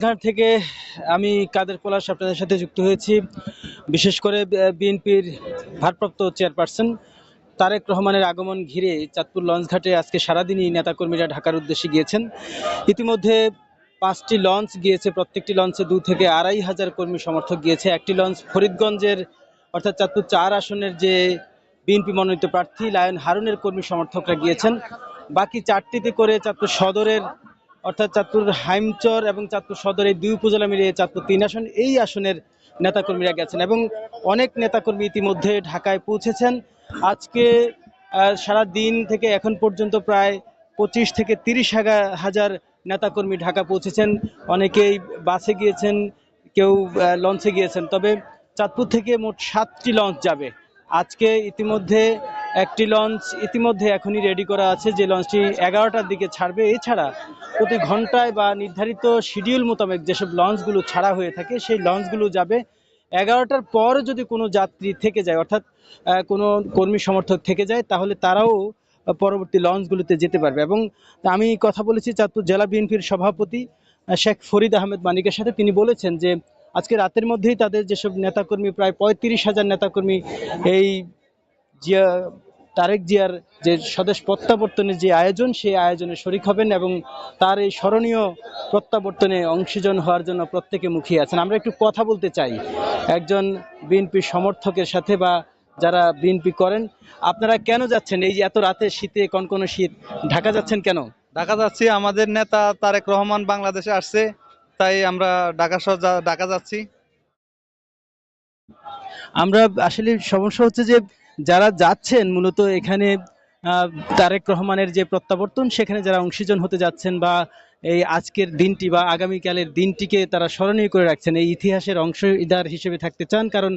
এখান থেকে আমি কাদের পলাশ আপনাদের সাথে যুক্ত হয়েছি। বিশেষ করে বিএনপির ভারপ্রাপ্ত চেয়ারপারসন তারেক রহমানের আগমন ঘিরে চাঁদপুর লঞ্চঘাটে আজকে সারাদিনই নেতাকর্মীরা ঢাকার উদ্দেশ্যে গিয়েছেন। ইতিমধ্যে 5টি লঞ্চ গিয়েছে, প্রত্যেকটি লঞ্চে 2 থেকে 2,500 কর্মী সমর্থক গিয়েছে। একটি লঞ্চ ফরিদগঞ্জের অর্থাৎ চাঁদপুর 4 আসনের যে বিএনপি মনোনীত প্রার্থী লায়ন হারুনের কর্মী সমর্থকরা গিয়েছেন। বাকি 4টিতে করে চাঁদপুর সদরের অর্থাৎ চাঁদপুর হাইমচর এবং চাঁদপুর সদর এই 2 উপজেলা মিলিয়ে চাঁদপুর 3 আসন, এই আসনের নেতাকর্মীরা গেছেন এবং অনেক নেতাকর্মী ইতিমধ্যে ঢাকায় পৌঁছেছেন। আজকে সারা দিন থেকে এখন পর্যন্ত প্রায় 25 থেকে 30 হাজার নেতাকর্মী ঢাকা পৌঁছেছেন। অনেকেই বাসে গিয়েছেন, কেউ লঞ্চে গিয়েছেন। তবে চাঁদপুর থেকে মোট 7টি লঞ্চ যাবে আজকে। ইতিমধ্যে একটি লঞ্চ ইতিমধ্যে এখনই রেডি করা আছে, যে লঞ্চটি 11টার দিকে ছাড়বে। এছাড়া প্রতি ঘন্টায় বা নির্ধারিত শিডিউল মোতাবেক যেসব লঞ্চগুলো ছাড়া হয়ে থাকে সেই লঞ্চগুলো যাবে। 11টার পর যদি কোনো যাত্রী থেকে যায়, অর্থাৎ কোনো কর্মী সমর্থক থেকে যায়, তাহলে তারাও পরবর্তী লঞ্চগুলোতে যেতে পারবে। এবং আমি কথা বলেছি চাঁদপুর জেলা বিএনপির সভাপতি শেখ ফরিদ আহমেদ মানিকের সাথে। তিনি বলেছেন যে আজকে রাতের মধ্যেই তাদের যেসব নেতাকর্মী, প্রায় 35,000 নেতাকর্মী এই জিয়া তারেক জিয়ার যে স্বদেশ প্রত্যাবর্তনের যে আয়োজন, সেই আয়োজনে শরিক হবেন এবং তার এই স্মরণীয় প্রত্যাবর্তনে অংশীজন হওয়ার জন্য প্রত্যেকে মুখিয়ে আছেন। আমরা একটু কথা বলতে চাই একজন বিএনপি সমর্থকের সাথে, বা যারা বিএনপি করেন। আপনারা কেন যাচ্ছেন? এই যে এত রাতে, শীতে, কনকনে শীত, ঢাকা যাচ্ছেন কেন? ঢাকা যাচ্ছি, আমাদের নেতা তারেক রহমান বাংলাদেশে আসছে, তাই আমরা ঢাকা যাচ্ছি। আমরা আসলে সমস্যা হচ্ছে যে যারা যাচ্ছেন মূলত এখানে আহ, তারেক রহমানের যে প্রত্যাবর্তন, সেখানে যারা অংশীজন হতে যাচ্ছেন, বা এই আজকের দিনটি বা আগামীকালের দিনটিকে তারা স্মরণীয় করে রাখছেন, এই ইতিহাসের অংশীদার হিসেবে থাকতে চান। কারণ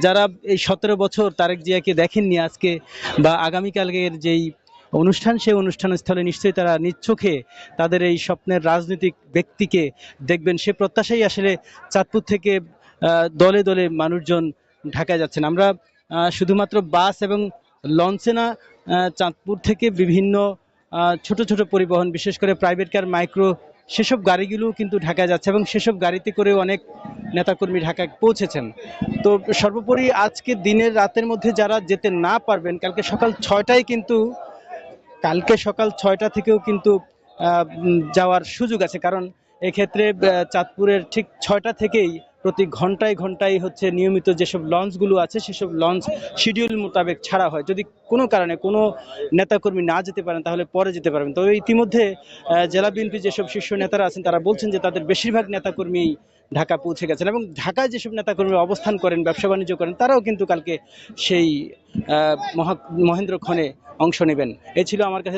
যারা এই 17 বছর তারেক জিয়াকে দেখেননি, আজকে বা আগামীকালের যেই অনুষ্ঠান, সেই অনুষ্ঠান স্থলে নিশ্চয়ই তারা নিজ চোখে তাদের এই স্বপ্নের রাজনৈতিক ব্যক্তিকে দেখবেন। সে প্রত্যাশাই আসলে চাঁদপুর থেকে দলে দলে মানুষজন ঢাকায় যাচ্ছেন। আমরা শুধুমাত্র বাস এবং লঞ্চে না, চাঁদপুর থেকে বিভিন্ন ছোট ছোট পরিবহন, বিশেষ করে প্রাইভেট কার, মাইক্রো, সেসব গাড়িগুলো কিন্তু ঢাকায় যাচ্ছে এবং সেসব গাড়িতে করে অনেক নেতাকর্মী ঢাকায় পৌঁছেছেন। তো সর্বোপরি আজকে দিনের রাতের মধ্যে যারা যেতে না পারবেন, কালকে সকাল 6টা থেকেও কিন্তু যাওয়ার সুযোগ আছে। কারণ এক্ষেত্রে চাঁদপুরের ঠিক 6টা থেকেই প্রতি ঘন্টায় ঘন্টায় হচ্ছে নিয়মিত যেসব লঞ্চগুলো আছে, সেসব লঞ্চ শিডিউল মোতাবেক ছাড়া হয়। যদি কোনো কারণে কোনো নেতাকর্মী না যেতে পারেন, তাহলে পরে যেতে পারবেন। তবে ইতিমধ্যে জেলা বিএনপি যেসব শীর্ষ নেতারা আছেন, তারা বলছেন যে তাদের বেশিরভাগ নেতাকর্মী ঢাকা পৌঁছে গেছেন এবং ঢাকায় যেসব নেতাকর্মী অবস্থান করেন, ব্যবসা বাণিজ্য করেন, তারাও কিন্তু কালকে সেই মহেন্দ্রক্ষণে অংশ নেবেন। এ ছিল আমার কাছে